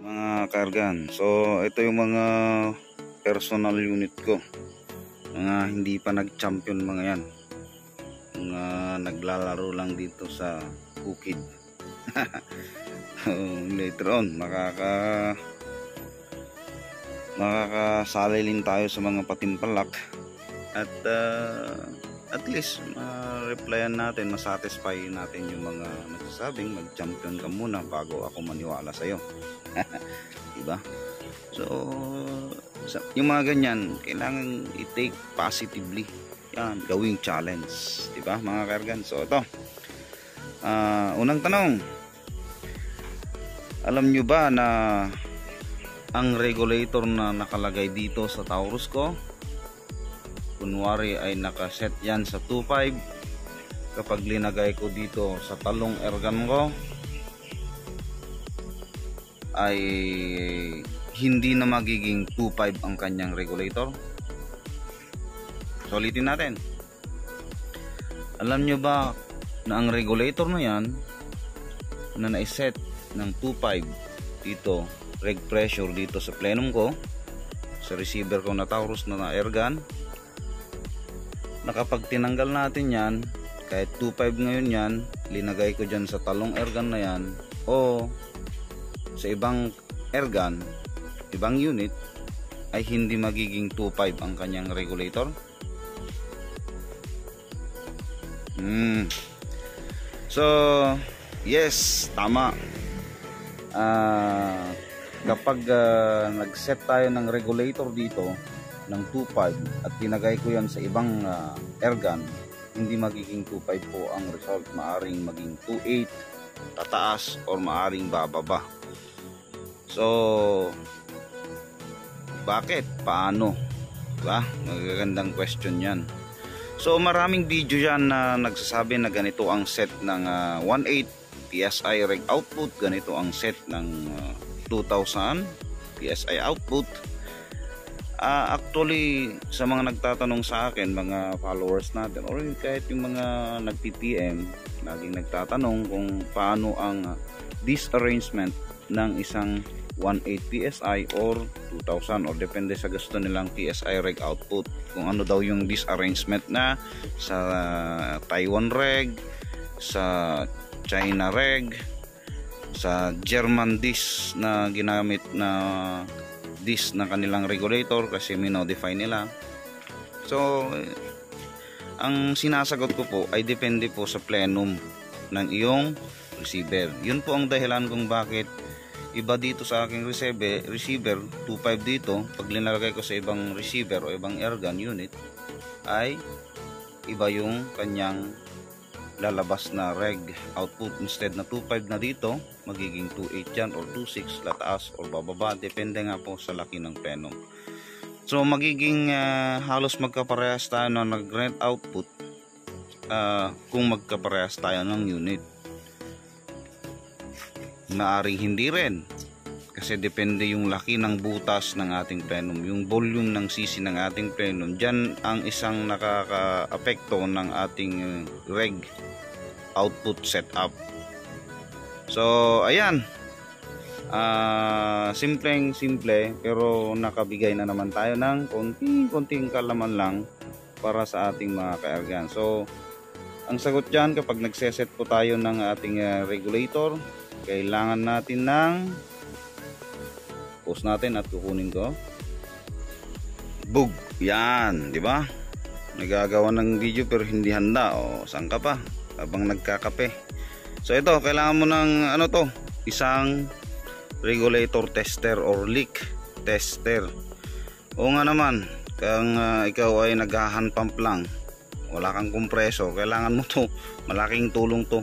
mga kargan. So ito yung mga personal unit ko, mga hindi pa nag-champion mga yan, mga naglalaro lang dito sa bukid. Later on makakasalilin tayo sa mga patimpalak at least ma-replyan natin, masatisfy natin yung mga nagsasabing mag-champion ka muna bago ako maniwala sa'yo. Diba? So yung mga ganyan kailangan i-take positively, yan, gawing challenge, diba mga kargan? So ito, unang tanong, alam nyo ba na ang regulator na nakalagay dito sa Taurus ko, kunwari ay nakaset yan sa 2.5, kapag linagay ko dito sa talong ergan ko ay hindi na magiging 2.5 ang kanyang regulator. Sulitin natin. Alam nyo ba na ang regulator na yan na naiset ng 2.5 dito, reg pressure dito sa plenum ko, sa receiver ko na Taurus na ergan, na kapag tinanggal natin yan, kahit 2.5 ngayon yan, linagay ko dyan sa talong ergan na yan o sa ibang ergan, ibang unit, ay hindi magiging 2.5 ang kanyang regulator. So yes, tama. Kapag nag-set tayo ng regulator dito ng 2.5 at tinagay ko yan sa ibang ergan, hindi magiging 2.5 po ang result. Maaring maging 2.8 tataas or maaring bababa. So bakit? Paano? Diba? Magagandang question yan. So maraming video yan na nagsasabi na ganito ang set ng 1.8 PSI reg output, ganito ang set ng 2,000 PSI output. Actually, sa mga nagtatanong sa akin, mga followers natin, or kahit yung mga nag-PPM, laging nagtatanong kung paano ang disarrangement ng isang 1.8 PSI or 2,000, or depende sa gusto nilang PSI reg output, kung ano daw yung disarrangement na sa Taiwan reg, sa China reg, sa German disc na ginamit na disc na kanilang regulator kasi minodify nila. So ang sinasagot ko po ay depende po sa plenum ng iyong receiver. Yun po ang dahilan kung bakit iba dito sa aking receiver 2.5 dito, pag linalagay ko sa ibang receiver o ibang ergan unit ay iba yung kanyang lalabas na reg output. Instead na 2.5 na dito, magiging 2.8 yan or 2.6, lataas or bababa, depende nga po sa laki ng plenum. So magiging halos magkaparehas tayo ng nag-rent output kung magkaparehas tayo ng unit. Maaring hindi rin kasi depende yung laki ng butas ng ating plenum, yung volume ng sisi ng ating plenum. Diyan ang isang nakaka-apekto ng ating reg output setup. So ayan, simple pero nakabigay na naman tayo ng konting kalaman lang para sa ating mga kaergan. So ang sagot dyan, kapag nagseset po tayo ng ating regulator, kailangan natin ng post natin at kukunin ko bug yan, di ba? Nagagawa ng video pero hindi handa, o saan ka pa habang nagkakape. So ito, kailangan mo ng ano to, isang regulator tester or leak tester. O nga naman, kung ikaw ay nag-hand pump lang, wala kang kompreso, kailangan mo to, malaking tulong to.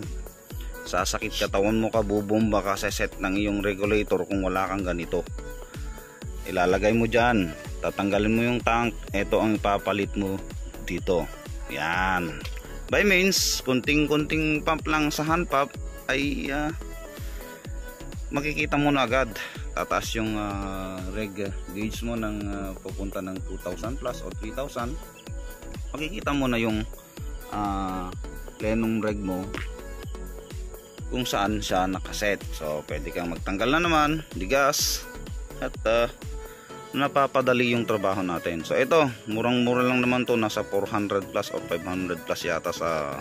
Sasakit katawan mo ka, bubomba ka sa set ng iyong regulator kung wala kang ganito. Ilalagay mo dyan, tatanggalin mo yung tank, ito ang ipapalit mo dito. Yan. By means, kunting pump lang sa hand pump ay makikita mo na agad. Tataas yung reg gauge mo ng pupunta ng 2,000 plus o 3,000. Makikita mo na yung plenum reg mo kung saan siya nakaset. So pwede kang magtanggal na naman, ligas, at napapadali yung trabaho natin. So ito, murang-mura lang naman to, nasa 400 plus or 500 plus yata sa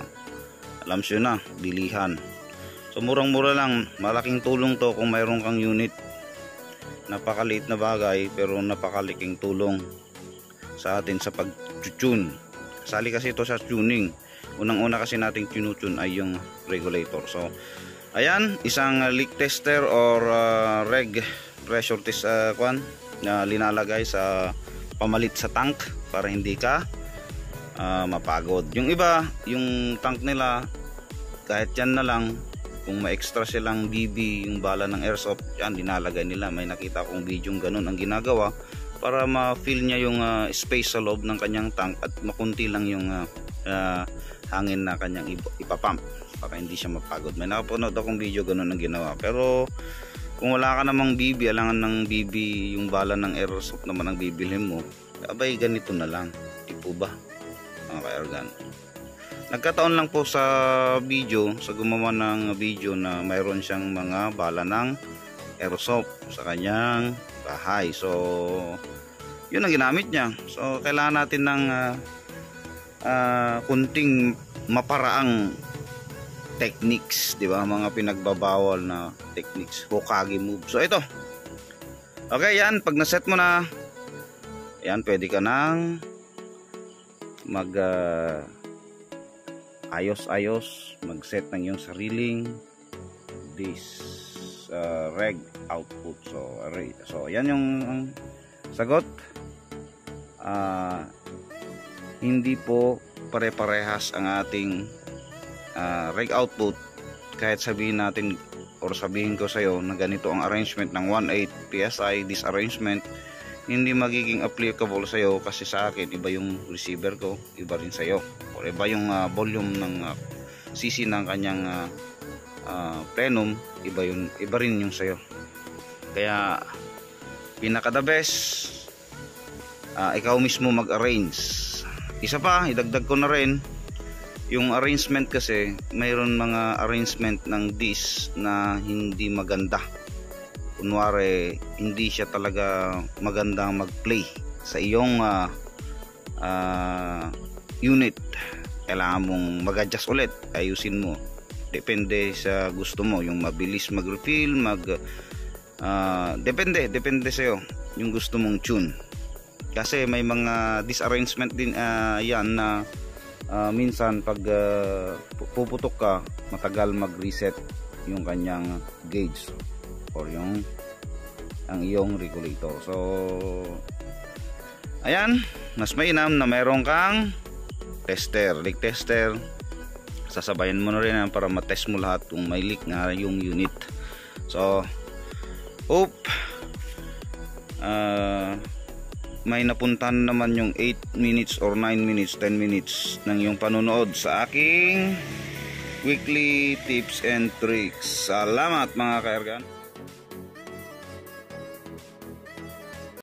alam siyo na, bilihan. So murang-mura lang, malaking tulong to kung mayroon kang unit. Napakaliit na bagay pero napakalaking tulong sa atin sa pag-tune. Kasali kasi ito sa tuning. Unang-una kasi nating tune ay yung regulator. So ayan, isang leak tester or reg pressure test na linalagay sa pamalit sa tank para hindi ka mapagod. Yung iba, yung tank nila kahit yan na lang, kung ma-extra silang BB, yung bala ng airsoft, yan dinalagay nila. May nakita akong video ganun ang ginagawa para ma-fill niya yung space sa loob ng kanyang tank at makunti lang yung hangin na kanyang ipapump para hindi siya mapagod. May nakapanood akong video ganun ang ginawa. Pero kung wala ka namang BB, alangan ng BB, yung bala ng airsoft naman ang bibilhin mo, abay ganito na lang. Tipo ba, mga ka-airgun? Nagkataon lang po sa video, sa gumawa ng video na mayroon siyang mga bala ng airsoft sa kanyang bahay. So yun ang ginamit niya. So kailangan natin ng kunting maparaang techniques, di ba? Mga pinagbabawal na techniques, Hokage move. So ito, okay, yan, pag naset mo na yan, pwede ka nang mag ayos-ayos, mag-set ng iyong sariling this reg output. So yan yung sagot. Hindi po pare-parehas ang ating reg output. Kahit sabihin natin or sabihin ko sa iyo na ganito ang arrangement ng 1/8 PSI, this arrangement hindi magiging applicable sa iyo kasi sa akin iba yung receiver ko, iba rin sa iyo, o iba yung volume ng CC ng kanyang plenum, iba rin yung sa iyo. Kaya pinaka the best, ikaw mismo mag-arrange. Isa pa, idagdag ko na rin yung arrangement kasi mayroon mga arrangement ng disc na hindi maganda. Kunwari hindi siya talaga magandang mag-play sa iyong unit. Kailangan mong mag-adjust ulit, ayusin mo, depende sa gusto mo, yung mabilis mag-refill, depende sa iyo yung gusto mong tune. Kasi may mga disarrangement din yan na minsan pag puputok ka, matagal mag-reset yung kanyang gauge or ang iyong regulator. So ayan, mas mainam na mayroon kang tester, leak tester. Sasabayan mo na rin yan para matest mo lahat kung may leak nga yung unit. So hope may napuntahan naman yung 8 minutes or 9 minutes, 10 minutes ng yung panonood sa aking weekly tips and tricks. Salamat mga ka-airgun.